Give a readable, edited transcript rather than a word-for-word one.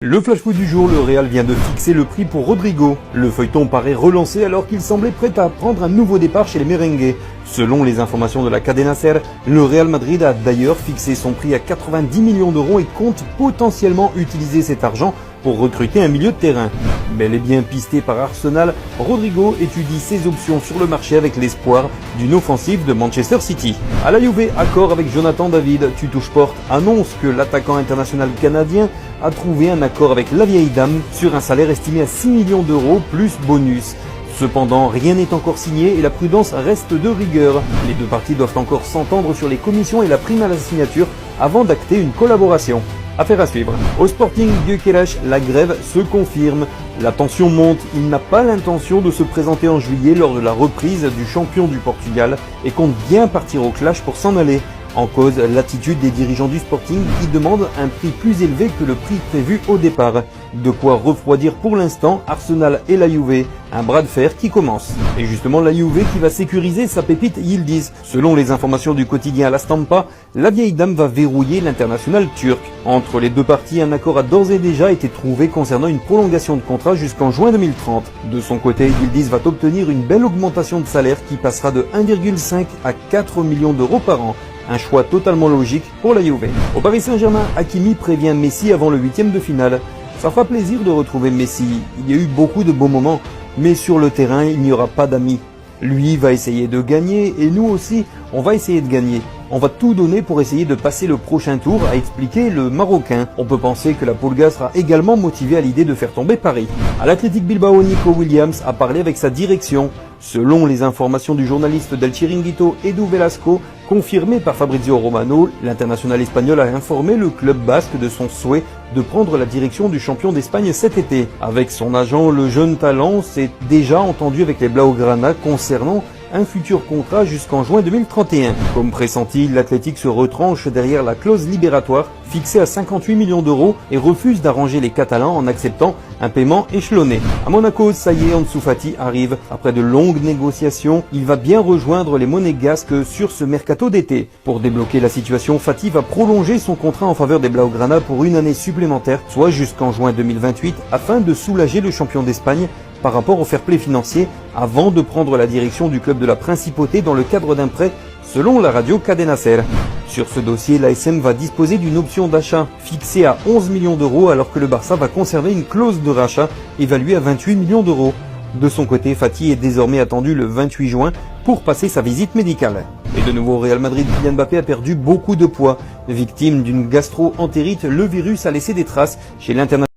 Le flash foot du jour, le Real vient de fixer le prix pour Rodrigo. Le feuilleton paraît relancé alors qu'il semblait prêt à prendre un nouveau départ chez les merengues. Selon les informations de la Cadena SER, le Real Madrid a d'ailleurs fixé son prix à 90 millions d'euros et compte potentiellement utiliser cet argent pour recruter un milieu de terrain. Bel et bien pisté par Arsenal, Rodrigo étudie ses options sur le marché avec l'espoir d'une offensive de Manchester City. À la Juve, accord avec Jonathan David, Tuttosport annonce que l'attaquant international canadien a trouvé un accord avec la vieille dame sur un salaire estimé à 6 millions d'euros plus bonus. Cependant, rien n'est encore signé et la prudence reste de rigueur. Les deux parties doivent encore s'entendre sur les commissions et la prime à la signature avant d'acter une collaboration. Affaire à suivre. Au Sporting Gyökeres, la grève se confirme. La tension monte. Il n'a pas l'intention de se présenter en juillet lors de la reprise du champion du Portugal et compte bien partir au clash pour s'en aller. En cause, l'attitude des dirigeants du Sporting qui demandent un prix plus élevé que le prix prévu au départ. De quoi refroidir pour l'instant Arsenal et la Juve. Un bras de fer qui commence. Et justement la Juve qui va sécuriser sa pépite Yildiz. Selon les informations du quotidien La Stampa, la vieille dame va verrouiller l'international turc. Entre les deux parties, un accord a d'ores et déjà été trouvé concernant une prolongation de contrat jusqu'en juin 2030. De son côté, Yildiz va obtenir une belle augmentation de salaire qui passera de 1,5 à 4 millions d'euros par an. Un choix totalement logique pour la Juve. Au Paris Saint-Germain, Hakimi prévient Messi avant le 8e de finale. Ça fera plaisir de retrouver Messi. Il y a eu beaucoup de beaux moments, mais sur le terrain, il n'y aura pas d'amis. Lui va essayer de gagner et nous aussi, on va essayer de gagner. On va tout donner pour essayer de passer le prochain tour, a expliqué le Marocain. On peut penser que la Pulga sera également motivée à l'idée de faire tomber Paris. À l'Athletic Bilbao, Nico Williams a parlé avec sa direction. Selon les informations du journaliste del Chiringuito Edu Velasco, confirmées par Fabrizio Romano, l'international espagnol a informé le club basque de son souhait de prendre la direction du champion d'Espagne cet été. Avec son agent, le jeune talent s'est déjà entendu avec les Blaugrana concernant un futur contrat jusqu'en juin 2031. Comme pressenti, l'Athletic se retranche derrière la clause libératoire fixée à 58 millions d'euros et refuse d'arranger les Catalans en acceptant un paiement échelonné. À Monaco, ça y est, Ansu Fati arrive. Après de longues négociations, il va bien rejoindre les Monégasques sur ce mercato d'été. Pour débloquer la situation, Fati va prolonger son contrat en faveur des Blaugrana pour une année supplémentaire, soit jusqu'en juin 2028, afin de soulager le champion d'Espagne par rapport au fair play financier avant de prendre la direction du club de la Principauté dans le cadre d'un prêt, selon la radio Cadena SER. Sur ce dossier, l'ASM va disposer d'une option d'achat fixée à 11 millions d'euros alors que le Barça va conserver une clause de rachat évaluée à 28 millions d'euros. De son côté, Fati est désormais attendu le 28 juin pour passer sa visite médicale. Et de nouveau au Real Madrid, Kylian Mbappé a perdu beaucoup de poids. Victime d'une gastro-entérite, le virus a laissé des traces chez l'international.